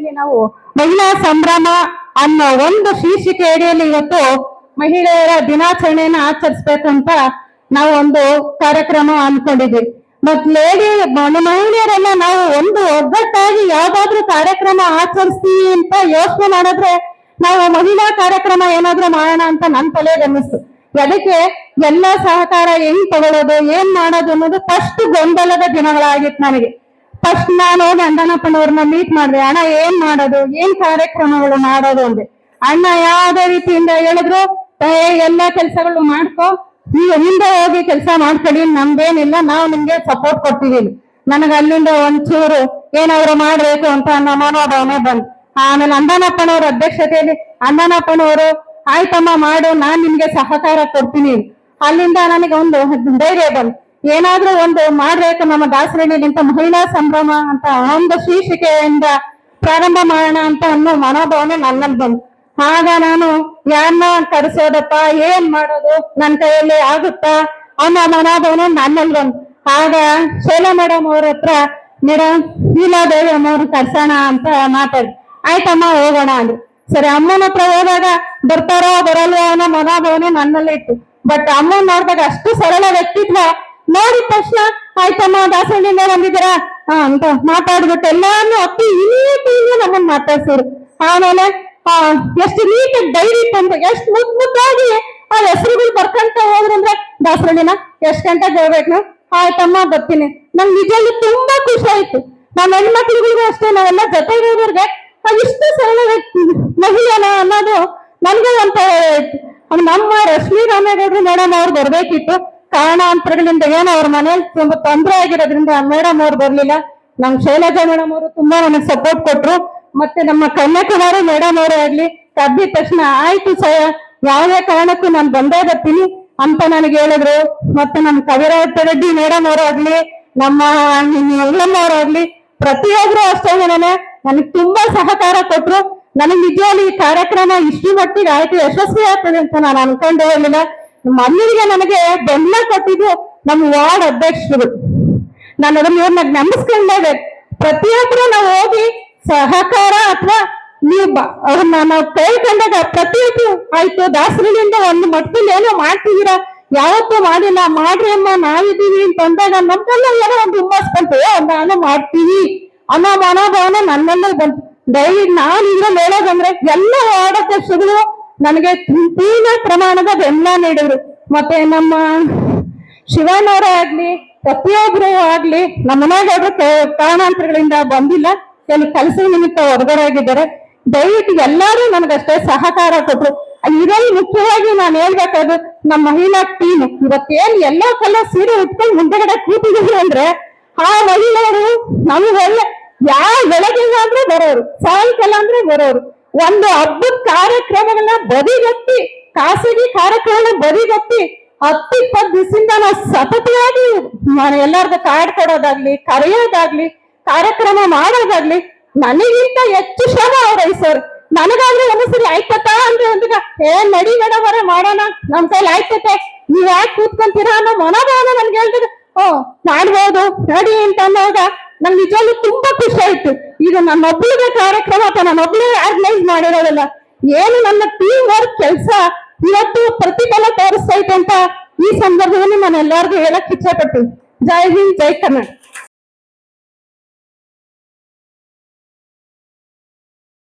ಅಡಿಯಲ್ಲಿ ನಾವು ಮಹಿಳಾ ಸಂಭ್ರಮ ಅನ್ನೋ ಒಂದು ಶೀರ್ಷಿಕೆ ಅಡಿಯಲ್ಲಿ ಇವತ್ತು ಮಹಿಳೆಯರ ದಿನಾಚರಣೆಯನ್ನ ಆಚರಿಸ್ಬೇಕಂತ ನಾವು ಒಂದು ಕಾರ್ಯಕ್ರಮ ಅನ್ಕೊಂಡಿದ್ವಿ. ಮತ್ ಮಹಿಳೆಯರೆಲ್ಲ ನಾವು ಒಂದು ಒಗ್ಗಟ್ಟಾಗಿ ಯಾವ್ದಾದ್ರು ಕಾರ್ಯಕ್ರಮ ಆಚರಿಸ್ತೀವಿ ಅಂತ ಯೋಚನೆ ಮಾಡಿದ್ರೆ ನಾವು ಮಹಿಳಾ ಕಾರ್ಯಕ್ರಮ ಏನಾದ್ರೂ ಮಾಡೋಣ ಅಂತ ನನ್ ತಲೆಗೆ ಅನ್ನಿಸ್ತು. ಅದಕ್ಕೆ ಎಲ್ಲ ಸಹಕಾರ ಹೆಂಗ್ ತಗೊಳ್ಳೋದು ಏನ್ ಮಾಡೋದು ಅನ್ನೋದು ಫಸ್ಟ್ ಗೊಂದಲದ ದಿನಗಳಾಗಿತ್ತು ನನಗೆ. ಫಸ್ಟ್ ನಾನು ಅಂದನಪ್ಪನವ್ರನ್ನ ಮೀಟ್ ಮಾಡಿದೆ. ಅಣ್ಣ ಏನ್ ಮಾಡೋದು, ಏನ್ ಕಾರ್ಯಕ್ರಮಗಳು ಮಾಡೋದು ಅಂದೆ. ಅಣ್ಣ ಯಾವ್ದೇ ರೀತಿಯಿಂದ ಹೇಳಿದ್ರು ಎಲ್ಲಾ ಕೆಲ್ಸಗಳು ಮಾಡ್ಕೊ, ನೀವು ಹಿಂದೆ ಹೋಗಿ ಕೆಲಸ ಮಾಡ್ಕೊಳ್ಳಿ, ನಮ್ದೇನಿಲ್ಲ, ನಾವು ನಿಮ್ಗೆ ಸಪೋರ್ಟ್ ಕೊಡ್ತೀವಿ. ನನಗೆ ಅಲ್ಲಿಂದ ಒಂಚೂರು ಏನಾದ್ರು ಮಾಡ್ಬೇಕು ಅಂತ ಅನ್ನೋ ಮನೋಭಾವನೆ ಬಂತು. ಆಮೇಲೆ ಅಂದನಪ್ಪನವ್ರ ಅಧ್ಯಕ್ಷತೆಯಲ್ಲಿ ಅಂದನಪ್ಪನವರು ಆಯ್ತಮ್ಮ ಮಾಡು, ನಾನ್ ನಿಮ್ಗೆ ಸಹಕಾರ ಕೊಡ್ತೀನಿ. ಅಲ್ಲಿಂದ ನನಗೆ ಒಂದು ಧೈರ್ಯ ಬಂತು, ಏನಾದ್ರೂ ಒಂದು ಮಾಡ್ಬೇಕು ನಮ್ಮ ದಾಸರಳ್ಳಿಲಿಂತ ಮಹಿಳಾ ಸಂಭ್ರಮ ಅಂತ ಒಂದು ಶೀರ್ಷಿಕೆಯಿಂದ ಪ್ರಾರಂಭ ಮಾಡೋಣ ಅಂತ ಅನ್ನೋ ಮನೋಭಾವನೆ ನನ್ನಲ್ಲಿ ಬಂತು. ಆಗ ನಾನು ಯಾರನ್ನ ಕರೆಸೋದಪ್ಪ, ಏನ್ ಮಾಡೋದು, ನನ್ನ ಕೈಯಲ್ಲಿ ಆಗುತ್ತಾ ಅನ್ನೋ ಮನೋಭಾವನೆ ನನ್ನಲ್ಲಿ ಬಂತು. ಆಗ ಶೈಲಾ ಮೇಡಮ್ ಅವ್ರ ಹತ್ರ ಮೇಡಮ್ ನೀಲಾದೇವಿ ಅಮ್ಮವ್ರು ಕರ್ಸೋಣ ಅಂತ ಮಾತಾಡಿ, ಆಯ್ತಮ್ಮ ಹೋಗೋಣ ಅಂದ್ರು. ಸರಿ, ಅಮ್ಮನ ಹತ್ರ ಹೋದಾಗ ಬರ್ತಾರೋ ಬರಲ್ವೋ ಅನ್ನೋ ಮನೋಭಾವನೆ ನನ್ನಲ್ಲಿ ಇತ್ತು. ಬಟ್ ಅಮ್ಮನ್ ನೋಡಿದಾಗ ಅಷ್ಟು ಸರಳ ವ್ಯಕ್ತಿತ್ವ ನೋಡಿದ ತಕ್ಷಣ ಆಯ್ತಮ್ಮ ದಾಸಹಳ್ಳಿಯಿಂದ ಬಂದಿದ್ದೀರಾ ಅಂತ ಮಾತಾಡ್ಬಿಟ್ಟು ಎಲ್ಲಾನು ಅಪ್ಪಿ ನೀಟಾಗಿ ನಮ್ಮನ್ನ ಮಾತಾಡ್ಸಿದ್ರು. ಆಮೇಲೆ ಎಷ್ಟು ನೀಟಾಗಿ ಡೈರಿ ತಂದು ಎಷ್ಟು ಮುದ್ದಾಗಿ ಆ ಹೆಸರುಗಳು ಬರ್ಕಂತ ಹೋದ್ರಂದ್ರೆ ದಾಸಹಳ್ಳಿನ ಎಷ್ಟ್ ಗಂಟೆಗೆ ಹೋಗ್ಬೇಕು, ಆಯ್ತಮ್ಮ ಬರ್ತೀನಿ. ನಂಗೆ ನಿಜವಾಗ್ಲೂ ತುಂಬಾ ಖುಷಿ ಆಯ್ತು. ನಮ್ಮ ಹೆಣ್ಮಕ್ಳಿಗೂ ಅಷ್ಟೇ, ನಾವೆಲ್ಲ ಜೊತೆಗೆ ಹೋಗೋರ್ಗೆ ಇಷ್ಟು ಸರಳ ಮಹಿಳೆನ ಅನ್ನೋದು ನನ್ಗೆ ಒಂಥರ ಇತ್ತು. ನಮ್ಮ ರಶ್ಮಿ ರಾಮೇಗೌಡರು ಮೇಡಮ್ ಅವ್ರು ಬರ್ಬೇಕಿತ್ತು, ಕಾರಣಾಂತರಗಳಿಂದ ಏನೋ ಅವ್ರ ಮನೇಲಿ ತುಂಬಾ ತೊಂದರೆ ಆಗಿರೋದ್ರಿಂದ ಮೇಡಮ್ ಅವ್ರು ಬರ್ಲಿಲ್ಲ. ನಮ್ ಶೈಲಜಾ ಮೇಡಮ್ ಅವರು ತುಂಬಾ ನನಗೆ ಸಪೋರ್ಟ್ ಕೊಟ್ರು. ಮತ್ತೆ ನಮ್ಮ ಕನ್ಯಾಕುಮಾರಿ ಮೇಡಮ್ ಅವರೇ ಆಗ್ಲಿ ಕದ್ದಿದ ತಕ್ಷಣ ಆಯ್ತು ಯಾವುದೇ ಕಾರಣಕ್ಕೂ ನಾನು ಬಂದೇ ಬರ್ತೀನಿ ಅಂತ ನನಗೆ ಹೇಳಿದ್ರು. ಮತ್ತೆ ನಮ್ಮ ಕವಿರಾಜ ರೆಡ್ಡಿ ಮೇಡಮ್ ಅವರಾಗ್ಲಿ, ನಮ್ಮ ಅವರಾಗ್ಲಿ, ಪ್ರತಿಯೊಬ್ರು ಅಷ್ಟೇ ನನಗೆ ತುಂಬಾ ಸಹಕಾರ ಕೊಟ್ರು. ನನಗೆ ನಿಜವಾಗಿ ಈ ಕಾರ್ಯಕ್ರಮ ಇಷ್ಟು ಮಟ್ಟಿಗೆ ಆಯ್ತು, ಯಶಸ್ವಿ ಆಗ್ತದೆ ಅಂತ ನಾನು ಅನ್ಕೊಂಡೇ ಇರಲಿಲ್ಲ. ಮೊದಲಿಗೆ ನನಗೆ ಬೆಂಬಲ ಕೊಟ್ಟಿದ್ದು ನಮ್ಮ ವಾರ್ಡ್ ಅಧ್ಯಕ್ಷರು. ನಾನು ಅದನ್ನ ಇವ್ರನ್ನ ನಂಬಿಸ್ಕೊಂಡೇ. ಪ್ರತಿಯೊಬ್ರು ನಾವು ಹೋಗಿ ಸಹಕಾರ ಅಥವಾ ನೀವು ಅವ್ರನ್ನ ನಾವು ಕೇಳ್ಕೊಂಡಾಗ ಪ್ರತಿಯೊಬ್ರು ಆಯ್ತು ದಾಸರಳ್ಳಿಯಿಂದ ಒಂದು ಮಟ್ಟದಲ್ಲಿ ಏನೋ ಮಾಡ್ತಿದ್ದೀರಾ, ಯಾವತ್ತೂ ಮಾಡಿಲ್ಲ, ಮಾಡ್ರಿ ಅಮ್ಮ ನಾವಿದ್ದೀವಿ ಅಂತ ಅಂದಾಗ ನಮ್ಗೆಲ್ಲ ಏನೋ ಒಂದು ಹುಮ್ಮಸ್ ಬಂತು, ನಾನು ಮಾಡ್ತೀವಿ ಅನ್ನೋ ಮನೋಭಾವನೆ ನನ್ನಲ್ಲೇ ಬಂತು. ದಯವಿಟ್ಟು ನಾನು ಇದ್ರಲ್ಲಿ ಹೇಳೋದಂದ್ರೆ ಎಲ್ಲ ವಾರ್ಡ್ ಅಧ್ಯಕ್ಷಗಳು ನನಗೆ ಪೂರ್ಣ ಪ್ರಮಾಣದ ಬೆಂಬಲ ನೀಡಿದ್ರು. ಮತ್ತೆ ನಮ್ಮ ಶಿವಣ್ಣವರೇ ಆಗ್ಲಿ, ಪ್ರತಿಯೊಬ್ರು ಆಗ್ಲಿ, ನಮ್ಮ ಮನೆಗಾದ್ರು ಕಾರಣಾಂತರಗಳಿಂದ ಬಂದಿಲ್ಲ, ಕೆಲಸ ನಿಮಿತ್ತ ಹೊರಗಡೆ ಆಗಿದ್ದಾರೆ. ದಯವಿಟ್ಟು ಎಲ್ಲರೂ ನನಗಷ್ಟೇ ಸಹಕಾರ ಕೊಟ್ರು. ಇದರಲ್ಲಿ ಮುಖ್ಯವಾಗಿ ನಾನು ಹೇಳ್ಬೇಕಾದ್ರು ನಮ್ಮ ಮಹಿಳಾ ಟೀಮ್ ಇವತ್ತೇನ್ ಎಲ್ಲೋ ಕಲರ್ ಸೀರೆ ಉಟ್ಕೊಂಡು ಮುಂದೆಗಡೆ ಕೂತಿದ್ರು ಅಂದ್ರೆ ಆ ಮಹಿಳೆಯರು ನಮ್ಗೆ ಒಳ್ಳೆ ಬೆಳಗ್ಗೆ ಅಂದ್ರೆ ಬರೋರು, ಸಾಯಂಕಾಲ ಅಂದ್ರೆ ಬರೋರು. ಒಂದು ಹಬ್ಬದ ಕಾರ್ಯಕ್ರಮಗಳನ್ನ ಬದಿಗಟ್ಟಿ, ಖಾಸಗಿ ಕಾರ್ಯಕ್ರಮ ಬದಿಗಟ್ಟಿ 10-20 ದಿವಸದಿಂದ ನಾವು ಸತತವಾಗಿ ಎಲ್ಲಾರ್ಗು ಕಾರ್ಡ್ ಕೊಡೋದಾಗ್ಲಿ, ಕರೆಯೋದಾಗ್ಲಿ, ಕಾರ್ಯಕ್ರಮ ಮಾಡೋದಾಗ್ಲಿ ನನಗಿಂತ ಹೆಚ್ಚು ಶ್ರಮ ಅವ್ರ ವಹಿಸೋರು. ನನಗಾದ್ರೆ ಒಂದ್ಸರಿ ಆಯ್ತತಾ ಅಂದ್ರೆ ಒಂದಿಗ ನಡಿ ಮೇಡಮ್ ಅವರೇ ಮಾಡೋಣ, ನಮ್ ಕೈಲಿ ಆಯ್ತತೆ, ನೀವ್ ಯಾಕೆ ಕೂತ್ಕೊಂತೀರಾ ಅನ್ನೋ ಮನೋಭಾವನೆ ನನ್ಗೆ ಹೇಳ್ತಿದ್ರು. ಮಾಡ್ಬೋದು ನಡಿ ಅಂತ ಅನ್ನೋವಾಗ ನನ್ಗೆ ನಿಜವಾಗ್ಲೂ ತುಂಬಾ ಖುಷಿ ಆಯ್ತು. ಇದು ನನ್ನೊಬ್ಳಿಗೆ ಕಾರ್ಯಕ್ರಮ ಅಥವಾ ನನ್ನೊಬ್ಳಿಗೆ ಆರ್ಗನೈಸ್ ಮಾಡಿರೋದಲ್ಲ, ಏನು ನನ್ನ ಟೀಮ್ ವರ್ಕ್ ಕೆಲಸ ಇವತ್ತು ಪ್ರತಿಫಲ ತೋರಿಸ್ತೈತೆ ಅಂತ ಈ ಸಂದರ್ಭದಲ್ಲಿ ನಾನು ಎಲ್ಲರಿಗೂ ಹೇಳಕ್ ಇಚ್ಛೆ ಪಡ್ತೀನಿ. ಜೈ ಹಿಂದ್, ಜೈ ಕರ್ನಾಟಕ.